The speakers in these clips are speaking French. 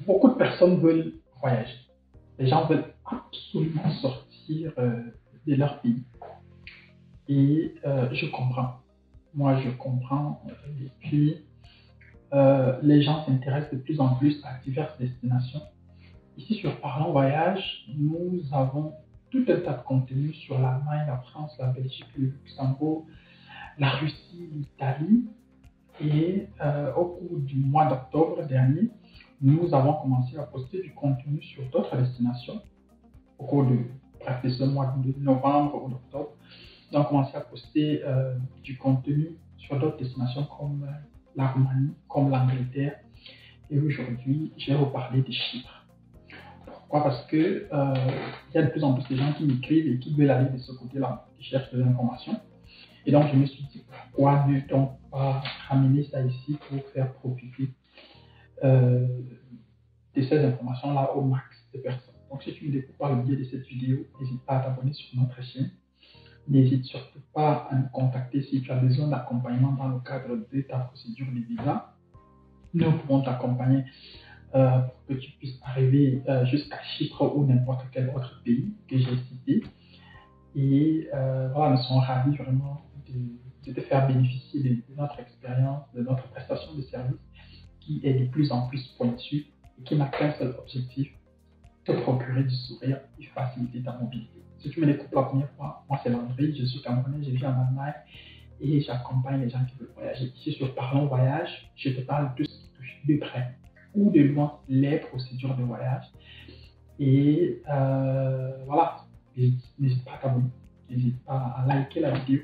beaucoup de personnes veulent voyager. Les gens veulent absolument sortir de leur pays. Et je comprends. Moi, je comprends. Et puis, les gens s'intéressent de plus en plus à diverses destinations. Ici, sur Parlons Voyage, nous avons tout un tas de contenus sur l'Allemagne, la France, la Belgique, le Luxembourg, la Russie, l'Italie. Et au cours du mois d'octobre dernier, nous avons commencé à poster du contenu sur d'autres destinations. Au cours de ce mois de novembre ou d'octobre, nous avons commencé à poster du contenu sur d'autres destinations comme la Roumanie, comme l'Angleterre. Et aujourd'hui, je vais vous parler de Chypre. Pourquoi? Parce que y a de plus en plus de gens qui m'écrivent et qui veulent aller de ce côté-là, qui cherchent des informations. Et donc, je me suis dit, pourquoi ne donc pas ramener ça ici pour faire profiter de ces informations-là au max de personnes. Donc, si tu me découvres par le biais de cette vidéo, n'hésite pas à t'abonner sur notre chaîne. N'hésite surtout pas à nous contacter si tu as besoin d'accompagnement dans le cadre de ta procédure de visa. Nous pouvons t'accompagner pour que tu puisses arriver jusqu'à Chypre ou n'importe quel autre pays que j'ai cité. Et voilà, nous sommes ravis vraiment de te faire bénéficier de notre expérience, de notre prestation de service qui est de plus en plus pointue et qui n'a qu'un seul objectif, te procurer du sourire et faciliter ta mobilité. Si tu me découvres la première fois, moi c'est Landry, je suis Camerounais, je vis en Allemagne et j'accompagne les gens qui veulent voyager. Ici sur Parlons Voyage, je te parle de ce qui touche de près ou de loin les procédures de voyage. Et voilà, n'hésite pas à t'abonner, n'hésite pas à liker la vidéo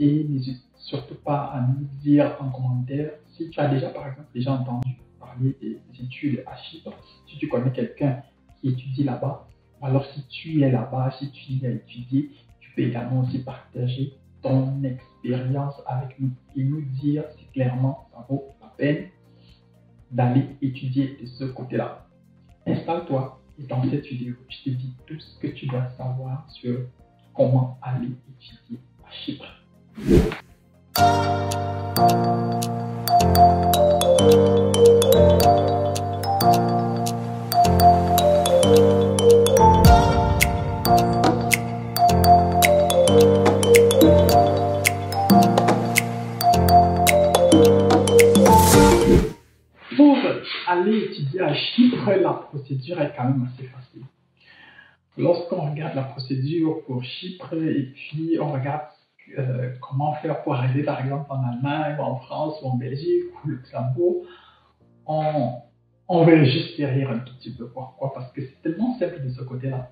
et n'hésite surtout pas à nous dire en commentaire si tu as déjà par exemple entendu parler des études à Chypre, si tu connais quelqu'un qui étudie là-bas, ou alors si tu es là-bas, si tu y as étudié, tu peux également aussi partager ton expérience avec nous et nous dire si clairement ça vaut la peine d'aller étudier de ce côté-là. Installe-toi et dans cette vidéo, je te dis tout ce que tu dois savoir sur comment aller étudier à Chypre. Pour aller étudier à Chypre, la procédure est quand même assez facile. Lorsqu'on regarde la procédure pour Chypre et puis on regarde comment faire pour arriver par exemple en Allemagne, ou en France, ou en Belgique, ou au Luxembourg, on va juste rire un tout petit peu. Pourquoi? Parce que c'est tellement simple de ce côté-là.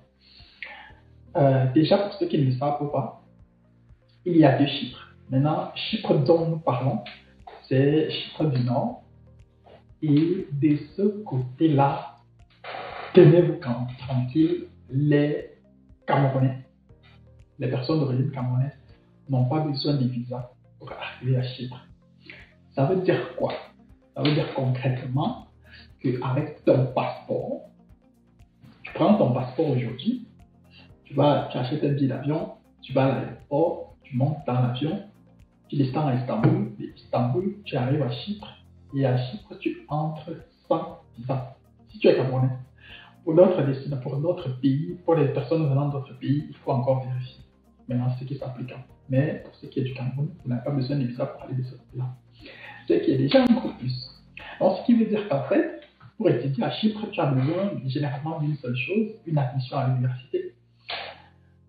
Déjà, pour ceux qui ne le savent pas, il y a deux Chypres. Maintenant, Chypre dont nous parlons, c'est Chypre du Nord. Et de ce côté-là, tenez-vous tranquille, les Camerounais, les personnes d'origine camerounaise n'ont pas besoin de visa pour arriver à Chypre. Ça veut dire quoi? Ça veut dire concrètement qu'avec ton passeport, tu prends ton passeport aujourd'hui, tu achètes un billet d'avion, tu vas à l'aéroport, tu montes dans l'avion, tu descends à Istanbul, de Istanbul, tu arrives à Chypre, et à Chypre, tu entres sans visa. Si tu es Camerounais, pour d'autres pays, pour les personnes venant d'autres pays, il faut encore vérifier. Maintenant, ce qui s'applique. Mais pour ce qui est du Cameroun, vous n'avez pas besoin de visa pour aller de ce côté-là. Ce qui est déjà un gros plus. Donc, ce qui veut dire qu'en fait, pour étudier à Chypre, tu as besoin généralement d'une seule chose, une admission à l'université.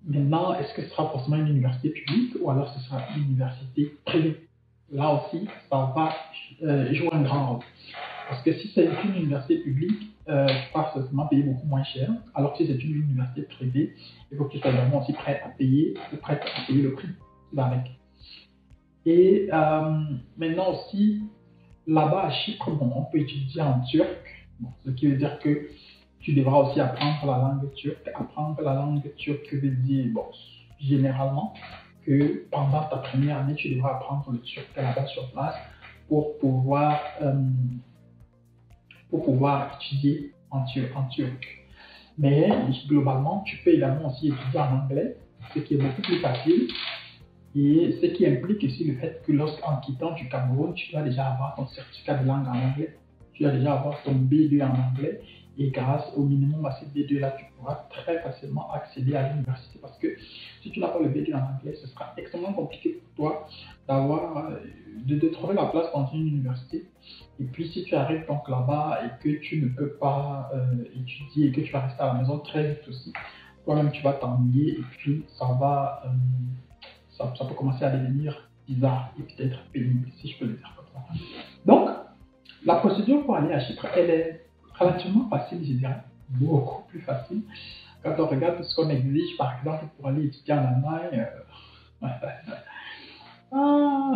Maintenant, est-ce que ce sera forcément une université publique ou alors ce sera une université privée? Là aussi, ça va jouer un grand rôle. Parce que si c'est une université publique, tu vas forcément payer beaucoup moins cher. Alors que si c'est une université privée, il faut que tu sois vraiment aussi prêt à payer le prix qui va avec. Et maintenant aussi, là-bas à Chypre, on peut étudier en turc. Ce qui veut dire que tu devras aussi apprendre la langue turque. Apprendre la langue turque veut dire, généralement, que pendant ta première année, tu devras apprendre le turc là-bas sur place pour pouvoir étudier en turc. Mais globalement, tu peux également aussi étudier en anglais, ce qui est beaucoup plus facile. Et ce qui implique aussi le fait que lorsqu'en quittant du Cameroun, tu dois déjà avoir ton certificat de langue en anglais. tu vas déjà avoir ton B2 en anglais. Et grâce au minimum à ces B2-là, tu pourras très facilement accéder à l'université. Parce que si tu n'as pas le B2 en anglais, ce sera extrêmement compliqué pour toi de trouver la place dans une université. Et puis si tu arrives donc là-bas et que tu ne peux pas étudier et que tu vas rester à la maison très vite aussi, toi-même tu vas t'ennuyer et puis ça peut commencer à devenir bizarre et peut-être pénible, si je peux le dire comme ça. Donc, la procédure pour aller à Chypre, elle est relativement facile, je dirais, beaucoup plus facile. Quand on regarde ce qu'on exige, par exemple, pour aller étudier en Allemagne,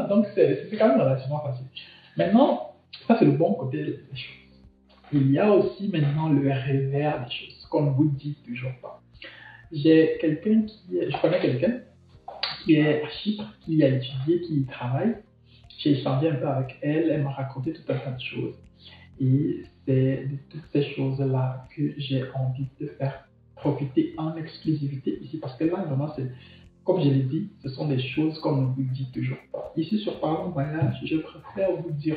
donc c'est quand même relativement facile. Maintenant, ça c'est le bon côté des choses. Il y a aussi maintenant le revers des choses, qu'on ne vous dit toujours pas. Je connais quelqu'un qui est à Chypre, qui a étudié, qui y travaille. J'ai échangé un peu avec elle, elle m'a raconté tout un tas de choses. Et c'est de toutes ces choses-là que j'ai envie de faire profiter en exclusivité ici. Parce que là, vraiment, comme je l'ai dit, ce sont des choses qu'on ne vous dit toujours pas. Ici, sur Parlons Voyage, je préfère vous dire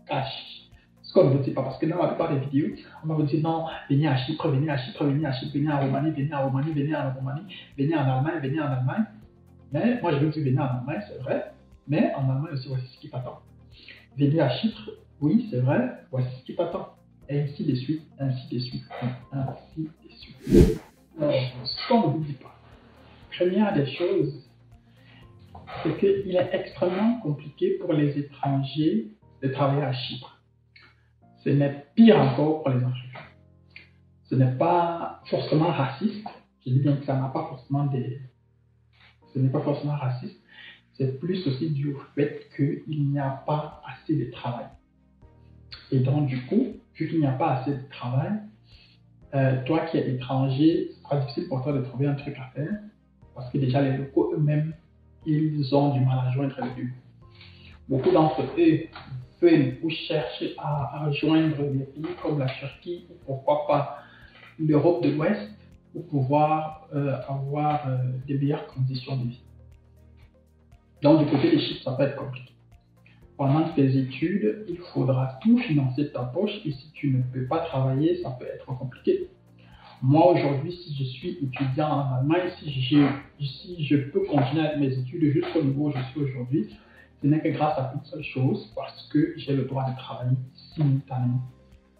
cash. Ce qu'on ne vous dit pas. Parce que dans la plupart des vidéos, on va vous dire non, venez à Chypre, venez à Chypre, venez à Chypre, venez en Roumanie, venez en Roumanie, venez en Roumanie, venez en Allemagne, venez en Allemagne. Mais moi, je veux dire venez en Allemagne, c'est vrai. Mais en Allemagne aussi, voici ce qui t'attend. Venez à Chypre, oui, c'est vrai, voici ce qui t'attend. Et ainsi de suite, ainsi de suite, ainsi de suite. Ce qu'on ne vous dit pas. Première des choses, c'est qu'il est extrêmement compliqué pour les étrangers de travailler à Chypre. Ce n'est pire encore pour les Africains. Ce n'est pas forcément raciste. Je dis bien que ça n'a pas forcément ce n'est pas forcément raciste. C'est plus aussi dû au fait qu'il n'y a pas assez de travail. Et donc, du coup, vu qu'il n'y a pas assez de travail, toi qui es étranger, ce sera difficile pour toi de trouver un truc à faire. Parce que déjà, les locaux eux-mêmes, ils ont du mal à joindre les deux. Beaucoup d'entre eux veulent ou cherchent à rejoindre des pays comme la Turquie ou pourquoi pas l'Europe de l'Ouest pour pouvoir avoir des meilleures conditions de vie. Donc, du côté des Chypre, ça peut être compliqué. Pendant tes études, il faudra tout financer de ta poche et si tu ne peux pas travailler, ça peut être compliqué. Moi, aujourd'hui, si je suis étudiant en Allemagne, si je peux continuer avec mes études jusqu'au niveau où je suis aujourd'hui, ce n'est que grâce à une seule chose, parce que j'ai le droit de travailler simultanément.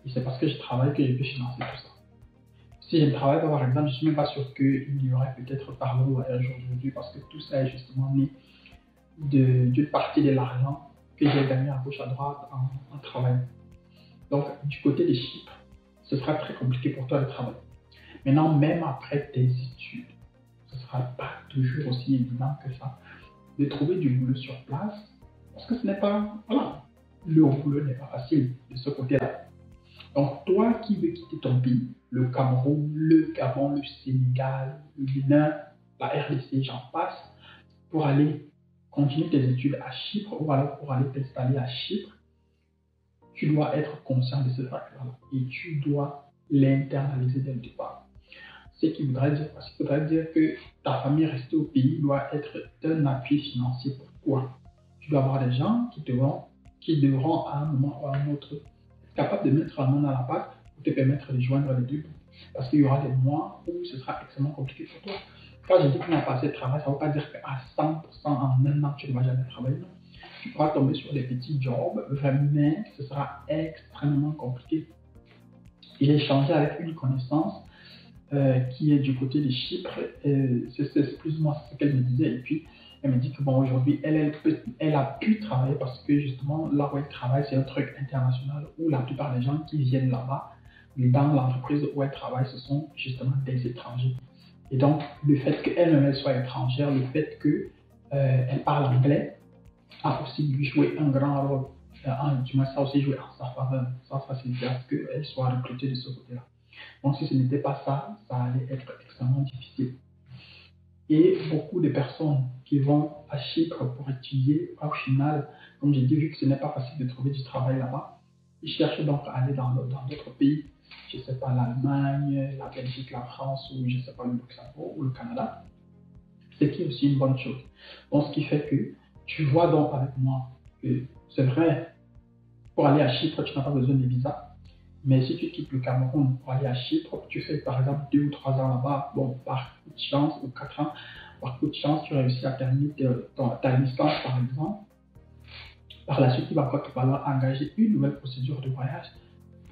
Et c'est parce que je travaille que je peux financer tout ça. Si je ne travaille pas, par exemple, je ne suis même pas sûr qu'il y aurait peut-être Parlons Voyage aujourd'hui, parce que tout ça est justement né d'une partie de l'argent que j'ai gagné à gauche à droite en travaillant. Donc, du côté des Chypre, ce sera très compliqué pour toi de travailler. Maintenant, même après tes études, ce ne sera pas toujours aussi évident que ça de trouver du boulot sur place, parce que ce n'est pas, voilà, le boulot n'est pas facile de ce côté-là. Donc, toi qui veux quitter ton pays, le Cameroun, le Gabon, le Sénégal, le Bénin, la RDC, j'en passe, pour aller continuer tes études à Chypre ou alors pour aller t'installer à Chypre, tu dois être conscient de ce facteur-là et tu dois l'internaliser dès le départ. Ce qui voudrait dire quoi? Ce qui voudrait dire que ta famille restée au pays doit être un appui financier pour toi. Tu dois avoir des gens qui devront à un moment ou à un autre être capables de mettre la main dans la pâte pour te permettre de joindre les deux bouts. Parce qu'il y aura des mois où ce sera extrêmement compliqué pour toi. Quand je dis qu'il n'y a pas assez de travail, ça ne veut pas dire qu'à 100% en un an, tu ne vas jamais travailler. Non. Tu pourras tomber sur des petits jobs, mais ce sera extrêmement compliqué. J'ai échangé avec une connaissance qui est du côté de Chypre. C'est plus ou moins ce qu'elle me disait. Et puis, elle me dit que bon, aujourd'hui, elle a pu travailler parce que justement, là où elle travaille, c'est un truc international où la plupart des gens qui viennent là-bas, dans l'entreprise où elle travaille, ce sont justement des étrangers. Et donc, le fait qu'elle-même soit étrangère, le fait qu'elle parle anglais, a aussi lui joué un grand rôle. Du moins, ça a aussi joué en sa faveur. Ça facilite à ce qu'elle soit recrutée de ce côté-là. Donc, si ce n'était pas ça, ça allait être extrêmement difficile. Et beaucoup de personnes qui vont à Chypre pour étudier, au final, comme j'ai dit, vu que ce n'est pas facile de trouver du travail là-bas, ils cherchent donc à aller dans d'autres pays. Je ne sais pas, l'Allemagne, la Belgique, la France, ou je ne sais pas, le Luxembourg ou le Canada. Ce qui est aussi une bonne chose. Donc, ce qui fait que tu vois donc avec moi que c'est vrai, pour aller à Chypre, tu n'as pas besoin de visa. Mais si tu quittes le Cameroun pour aller à Chypre, tu fais par exemple 2 ou 3 ans là-bas, bon, par coup de chance, ou 4 ans, par coup de chance, tu réussis à terminer ta licence par exemple. Par la suite, il va encore te falloir engager une nouvelle procédure de voyage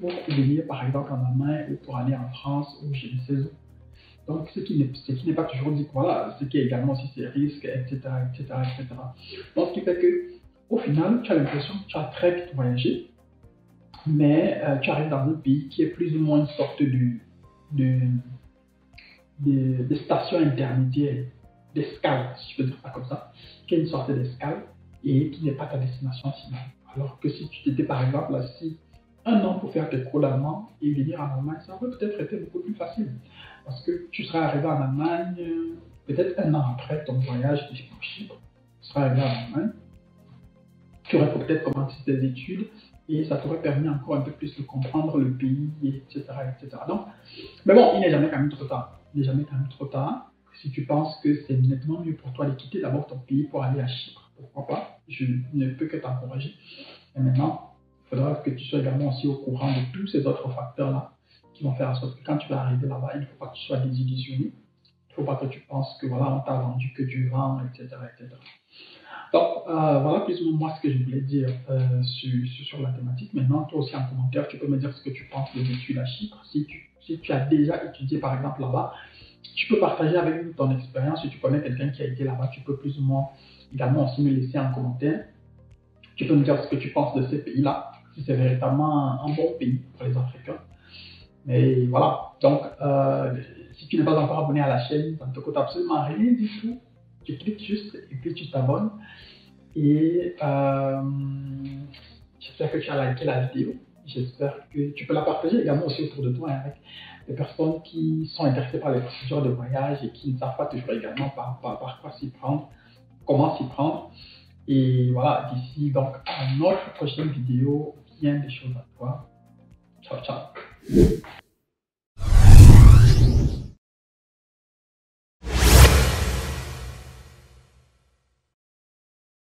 pour venir par exemple en Allemagne ou pour aller en France ou je ne sais où. Donc, ce qui n'est pas toujours dit, voilà, ce qui est également aussi ses risques, etc., etc., etc. Donc, ce qui fait que, au final, tu as l'impression que tu as très vite voyagé, mais tu arrives dans un pays qui est plus ou moins une sorte de station intermédiaire, d'escale, si je peux dire ça comme ça, qui est une sorte d'escale et qui n'est pas ta destination finale. Alors que si tu t'étais par exemple assis un an pour faire tes cours d'allemand et venir en Allemagne, ça aurait peut-être été beaucoup plus facile. Parce que tu serais arrivé en Allemagne, peut-être un an après ton voyage de Chypre, tu serais arrivé en Allemagne, tu aurais peut-être commencé tes études et ça t'aurait permis encore un peu plus de comprendre le pays, etc., etc. Donc, mais bon, il n'est jamais quand même trop tard. Il n'est jamais quand même trop tard. Si tu penses que c'est nettement mieux pour toi de quitter d'abord ton pays pour aller à Chypre, pourquoi pas? Je ne peux que t'encourager. Et maintenant, il faudra que tu sois également aussi au courant de tous ces autres facteurs-là qui vont faire en sorte que quand tu vas arriver là-bas, il ne faut pas que tu sois désillusionné. Il ne faut pas que tu penses que voilà, on t'a vendu que du vent, etc., etc. Donc, voilà plus ou moins moi ce que je voulais dire sur la thématique. Maintenant, toi aussi en commentaire, tu peux me dire ce que tu penses des études à Chypre. Si tu as déjà étudié par exemple là-bas, tu peux partager avec nous ton expérience. Si tu connais quelqu'un qui a été là-bas, tu peux plus ou moins également aussi me laisser en commentaire. Tu peux me dire ce que tu penses de ces pays-là, si c'est véritablement un bon pays pour les Africains. Mais voilà, donc si tu n'es pas encore abonné à la chaîne, ça ne te coûte absolument rien du tout. Tu cliques juste et puis tu t'abonnes. Et j'espère que tu as liké la vidéo. J'espère que tu peux la partager également aussi autour de toi avec des personnes qui sont intéressées par les procédures de voyage et qui ne savent pas toujours également par quoi s'y prendre, comment s'y prendre. Et voilà, d'ici donc à notre prochaine vidéo, bien des choses à toi. Ciao, ciao.